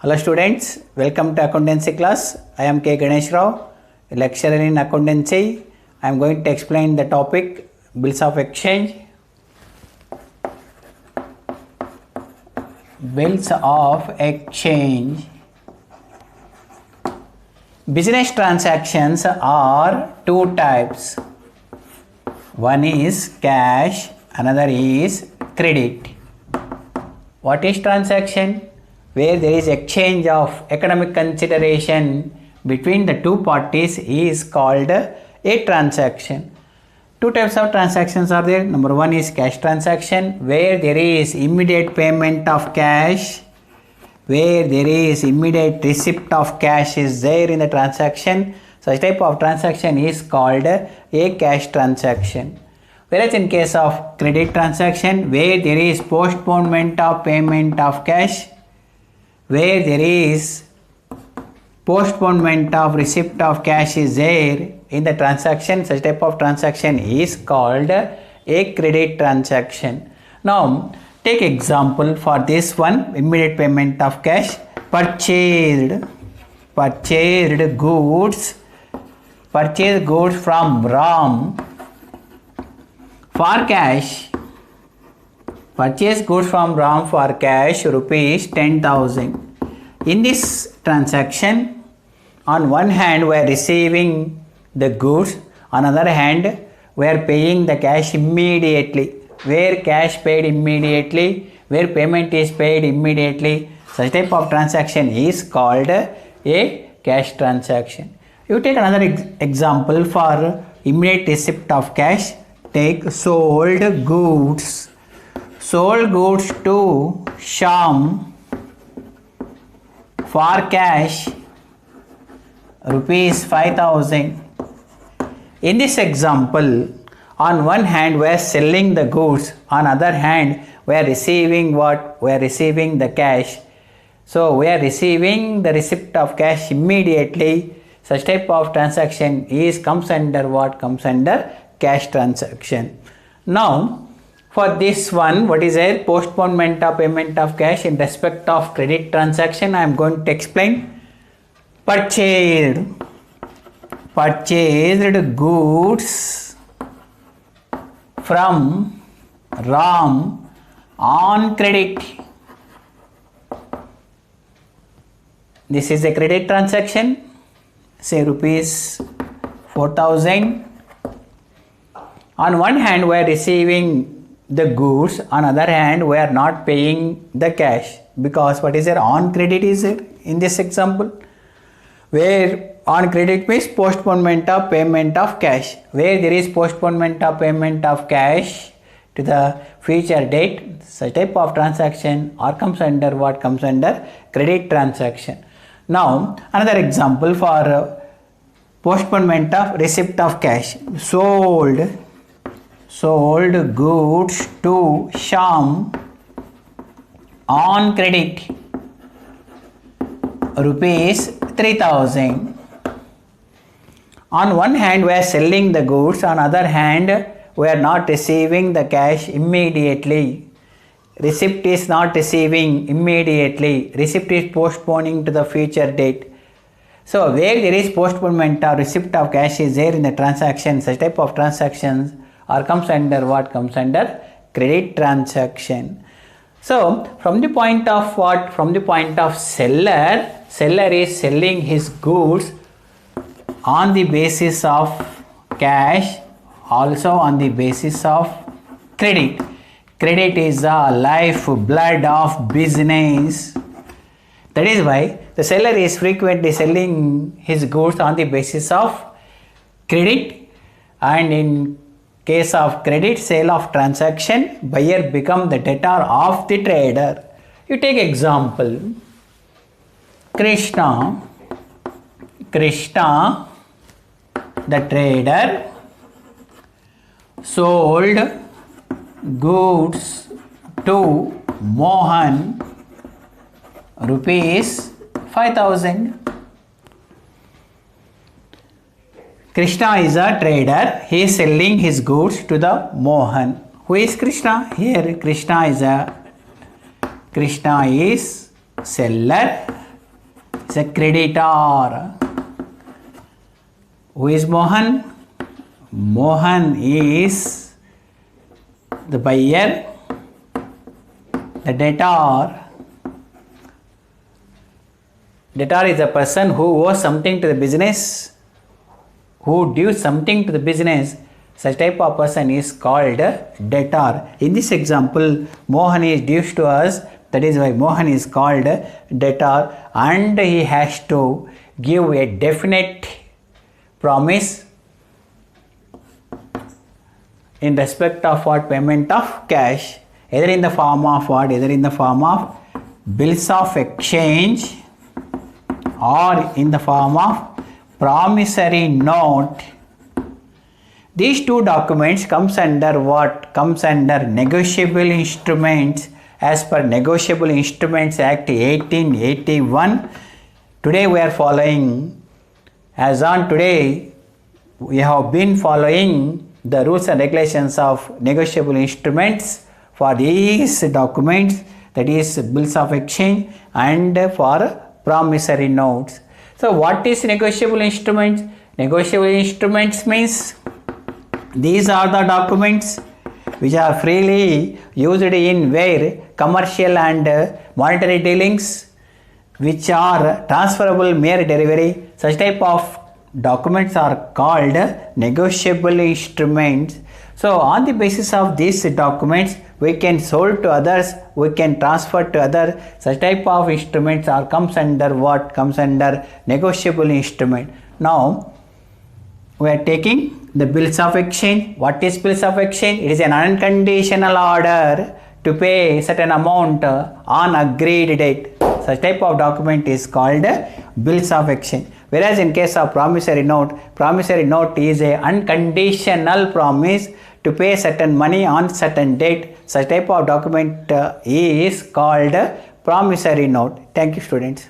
Hello students, welcome to accountancy class. I am K. Ganesh Rao, lecturer in accountancy. I am going to explain the topic bills of exchange. Bills of exchange. Business transactions are two types. One is cash, another is credit. What is transaction? Where there is exchange of economic consideration between the two parties is called a transaction. Two types of transactions are there. Number one is cash transaction, where there is immediate payment of cash, where there is immediate receipt of cash is there in the transaction. Such type of transaction is called a cash transaction. Whereas in case of credit transaction, where there is postponement of payment of cash, where there is postponement of receipt of cash is there in the transaction, such type of transaction is called a credit transaction. Now take example for this one, immediate payment of cash. Purchased goods from Ram for cash. Purchase goods from Ram for cash rupees 10,000. In this transaction, on one hand we are receiving the goods, on other hand we are paying the cash immediately. Where cash paid immediately, where payment is paid immediately, such type of transaction is called a cash transaction. You take another example for immediate receipt of cash. Take sold goods to Shyam for cash rupees 5,000. In this example, on one hand we are selling the goods, on other hand we are receiving what? We are receiving the cash. So we are receiving the receipt of cash immediately. Such type of transaction comes under what? Comes under cash transaction. Now for this one, what is a postponement of payment of cash in respect of credit transaction? I am going to explain. Purchased goods from Ram on credit. This is a credit transaction, say rupees 4,000. On one hand we are receiving the goods, on other hand we are not paying the cash, because what is there? On credit is there in this example, where on credit means postponement of payment of cash. Where there is postponement of payment of cash to the future date, such type of transaction or comes under what? Comes under credit transaction. Now another example for postponement of receipt of cash. Sold goods to Shyam on credit rupees 3,000. On one hand we are selling the goods, on other hand we are not receiving the cash immediately. Receipt is not receiving immediately. Receipt is postponing to the future date. So where there is postponement or receipt of cash is there in the transaction, such type of transactions or comes under what? Comes under credit transaction. So from the point of what? From the point of seller is selling his goods on the basis of cash, also on the basis of credit. Credit is the lifeblood of business. That is why the seller is frequently selling his goods on the basis of credit, and in case of credit sale of transaction, buyer become the debtor of the trader. You take example. Krishna the trader sold goods to Mohan rupees 5,000. Krishna is a trader. He is selling his goods to the Mohan. Who is Krishna? Here Krishna is seller It's a creditor. Who is Mohan? Mohan is the buyer. The debtor. Debtor is a person who owes something to the business, who dues something to the business. Such type of person is called debtor. In this example, Mohan is due to us. That is why Mohan is called debtor, and he has to give a definite promise in respect of what? Payment of cash, either in the form of what? Either in the form of bills of exchange or in the form of promissory note. These two documents comes under what? Comes under negotiable instruments as per Negotiable Instruments Act 1881. Today we are following, as on today, we have been following the rules and regulations of negotiable instruments for these documents, that is bills of exchange and for promissory notes. So what is negotiable instruments? Negotiable instruments means these are the documents which are freely used in where commercial and monetary dealings, which are transferable mere delivery. Such type of documents are called negotiable instruments. So on the basis of these documents, we can sold to others, we can transfer to others. Such type of instruments are comes under what? Comes under negotiable instrument. Now we are taking the bills of exchange. What is bills of exchange? It is an unconditional order to pay certain amount on agreed date. Such type of document is called bills of exchange. Whereas in case of promissory note is a unconditional promise to pay certain money on certain date. Such type of document is called promissory note. Thank you, students.